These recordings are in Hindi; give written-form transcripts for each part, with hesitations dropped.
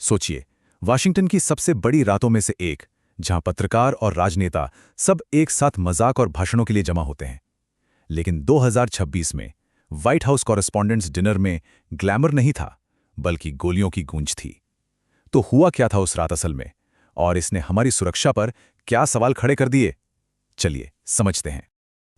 सोचिए, वाशिंगटन की सबसे बड़ी रातों में से एक, जहां पत्रकार और राजनेता सब एक साथ मजाक और भाषणों के लिए जमा होते हैं। लेकिन 2026 में व्हाइट हाउस कॉरेस्पॉन्डेंट्स डिनर में ग्लैमर नहीं था, बल्कि गोलियों की गूंज थी। तो हुआ क्या था उस रात असल में, और इसने हमारी सुरक्षा पर क्या सवाल खड़े कर दिए? चलिए समझते हैं।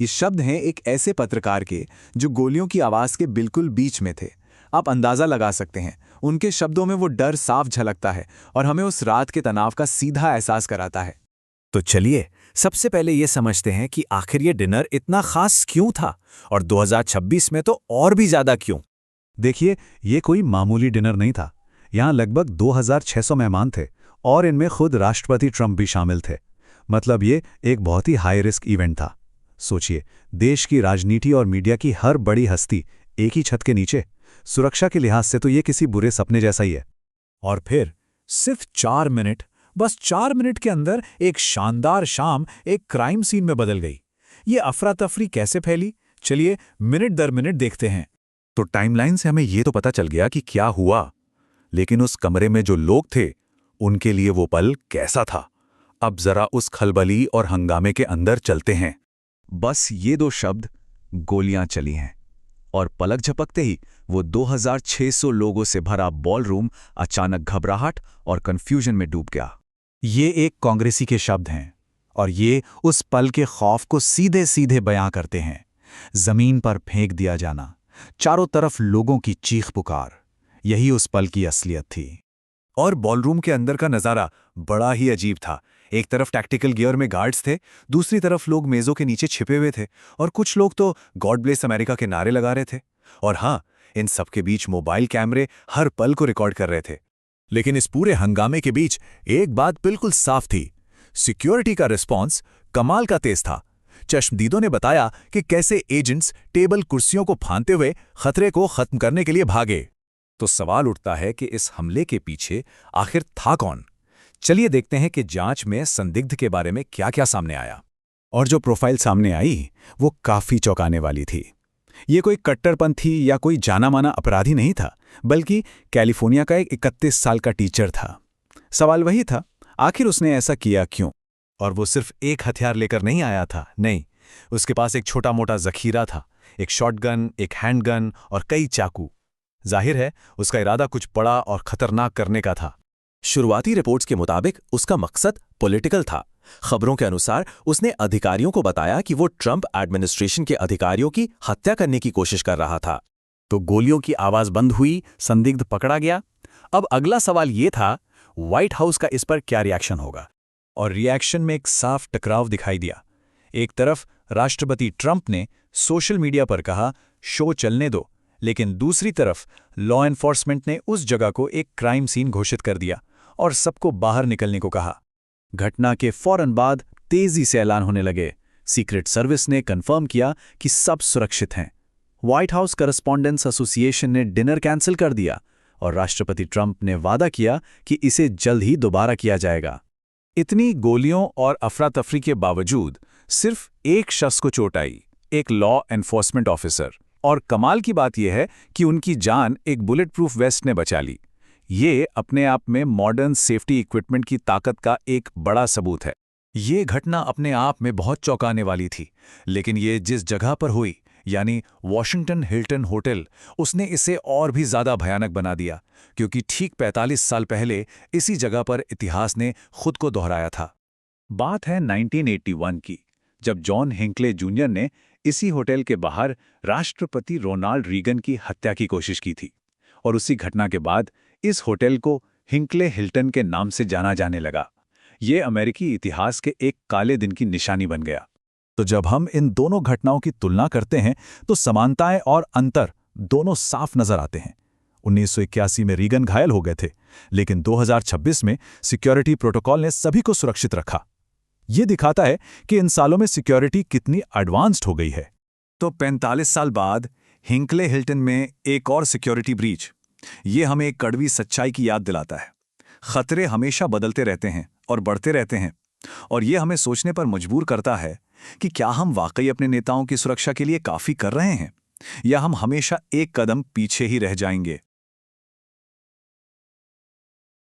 ये शब्द हैं एक ऐसे पत्रकार के जो गोलियों की आवाज के बिल्कुल बीच में थे। आप अंदाजा लगा सकते हैं, उनके शब्दों में वो डर साफ झलकता है और हमें उस रात के तनाव का सीधा एहसास कराता है। तो चलिए सबसे पहले ये समझते हैं कि आखिर ये डिनर इतना खास क्यों था, और 2026 में तो और भी ज्यादा क्यों। देखिए, ये कोई मामूली डिनर नहीं था। यहाँ लगभग 2600 मेहमान थे और इनमें खुद राष्ट्रपति ट्रंप भी शामिल थे। मतलब ये एक बहुत ही हाई रिस्क इवेंट था। सोचिए, देश की राजनीति और मीडिया की हर बड़ी हस्ती एक ही छत के नीचे। सुरक्षा के लिहाज से तो ये किसी बुरे सपने जैसा ही है। और फिर सिर्फ 4 मिनट, बस 4 मिनट के अंदर एक शानदार शाम एक क्राइम सीन में बदल गई। ये अफरा तफरी कैसे फैली? चलिए मिनट दर मिनट देखते हैं। तो टाइमलाइन से हमें ये तो पता चल गया कि क्या हुआ, लेकिन उस कमरे में जो लोग थे, उनके लिए वो पल कैसा था? अब जरा उस खलबली और हंगामे के अंदर चलते हैं। बस ये 2 शब्द, गोलियां चली हैं, और पलक झपकते ही वो 2600 लोगों से भरा बॉलरूम अचानक घबराहट और कंफ्यूजन में डूब गया। ये एक कांग्रेसी के शब्द हैं, और ये उस पल के खौफ को सीधे सीधे बयां करते हैं। जमीन पर फेंक दिया जाना, चारों तरफ लोगों की चीख पुकार, यही उस पल की असलियत थी। और बॉलरूम के अंदर का नज़ारा बड़ा ही अजीब था। एक तरफ टैक्टिकल गियर में गार्ड्स थे, दूसरी तरफ लोग मेज़ों के नीचे छिपे हुए थे, और कुछ लोग तो गॉड ब्लेस अमेरिका के नारे लगा रहे थे। और हाँ, इन सबके बीच मोबाइल कैमरे हर पल को रिकॉर्ड कर रहे थे। लेकिन इस पूरे हंगामे के बीच एक बात बिल्कुल साफ थी। सिक्योरिटी का रिस्पॉन्स कमाल का तेज था। चश्मदीदों ने बताया कि कैसे एजेंट्स टेबल कुर्सियों को फांदते हुए खतरे को खत्म करने के लिए भागे। तो सवाल उठता है कि इस हमले के पीछे आखिर था कौन? चलिए देखते हैं कि जांच में संदिग्ध के बारे में क्या-क्या सामने आया। और जो प्रोफाइल सामने आई, वो काफी चौंकाने वाली थी। ये कोई कट्टरपंथी या कोई जाना-माना अपराधी नहीं था, बल्कि कैलिफोर्निया का एक 31 साल का टीचर था। सवाल वही था, आखिर उसने ऐसा किया क्यों? और वो सिर्फ एक हथियार लेकर नहीं आया था, नहीं, उसके पास एक छोटा-मोटा जखीरा था, एक शॉटगन, एक हैंडगन और कई चाकू। जाहिर है, उसका इरादा कुछ बड़ा और खतरनाक करने का था। शुरुआती रिपोर्ट्स के मुताबिक उसका मकसद पॉलिटिकल था। खबरों के अनुसार उसने अधिकारियों को बताया कि वो ट्रंप एडमिनिस्ट्रेशन के अधिकारियों की हत्या करने की कोशिश कर रहा था। तो गोलियों की आवाज बंद हुई, संदिग्ध पकड़ा गया। अब अगला सवाल ये था, व्हाइट हाउस का इस पर क्या रिएक्शन होगा? और रिएक्शन में एक साफ टकराव दिखाई दिया। एक तरफ राष्ट्रपति ट्रंप ने सोशल मीडिया पर कहा, शो चलने दो, लेकिन दूसरी तरफ लॉ एनफोर्समेंट ने उस जगह को एक क्राइम सीन घोषित कर दिया और सबको बाहर निकलने को कहा। घटना के फौरन बाद तेजी से ऐलान होने लगे। सीक्रेट सर्विस ने कंफर्म किया कि सब सुरक्षित हैं। व्हाइट हाउस करस्पॉन्डेंट्स एसोसिएशन ने डिनर कैंसिल कर दिया और राष्ट्रपति ट्रंप ने वादा किया कि इसे जल्द ही दोबारा किया जाएगा। इतनी गोलियों और अफरा तफरी के बावजूद सिर्फ एक शख्स को चोट आई, एक लॉ एनफोर्समेंट ऑफिसर। और कमाल की बात यह है कि उनकी जान एक बुलेट प्रूफ वेस्ट ने बचा ली। ये अपने आप में मॉडर्न सेफ्टी इक्विपमेंट की ताकत का एक बड़ा सबूत है। ये घटना अपने आप में बहुत चौंकाने वाली थी, लेकिन ये जिस जगह पर हुई, यानी वॉशिंगटन हिल्टन होटल, उसने इसे और भी ज़्यादा भयानक बना दिया, क्योंकि ठीक 45 साल पहले इसी जगह पर इतिहास ने खुद को दोहराया था। बात है 1981 की, जब जॉन हिंकले जूनियर ने इसी होटल के बाहर राष्ट्रपति रोनाल्ड रीगन की हत्या की कोशिश की थी। और उसी घटना के बाद इस होटल को हिंकले हिल्टन के नाम से जाना जाने लगा। ये अमेरिकी इतिहास के एक काले दिन की निशानी बन गया। तो जब हम इन दोनों घटनाओं की तुलना करते हैं, तो समानताएं और अंतर दोनों साफ नजर आते हैं। 1981 में रीगन घायल हो गए थे, लेकिन 2026 में सिक्योरिटी प्रोटोकॉल ने सभी को सुरक्षित रखा। ये दिखाता है कि इन सालों में सिक्योरिटी कितनी एडवांस्ड हो गई है। तो 45 साल बाद हिंकले हिल्टन में एक और सिक्योरिटी ब्रीच, ये हमें एक कड़वी सच्चाई की याद दिलाता है। खतरे हमेशा बदलते रहते हैं और बढ़ते रहते हैं, और ये हमें सोचने पर मजबूर करता है कि क्या हम वाकई अपने नेताओं की सुरक्षा के लिए काफ़ी कर रहे हैं, या हम हमेशा एक कदम पीछे ही रह जाएंगे।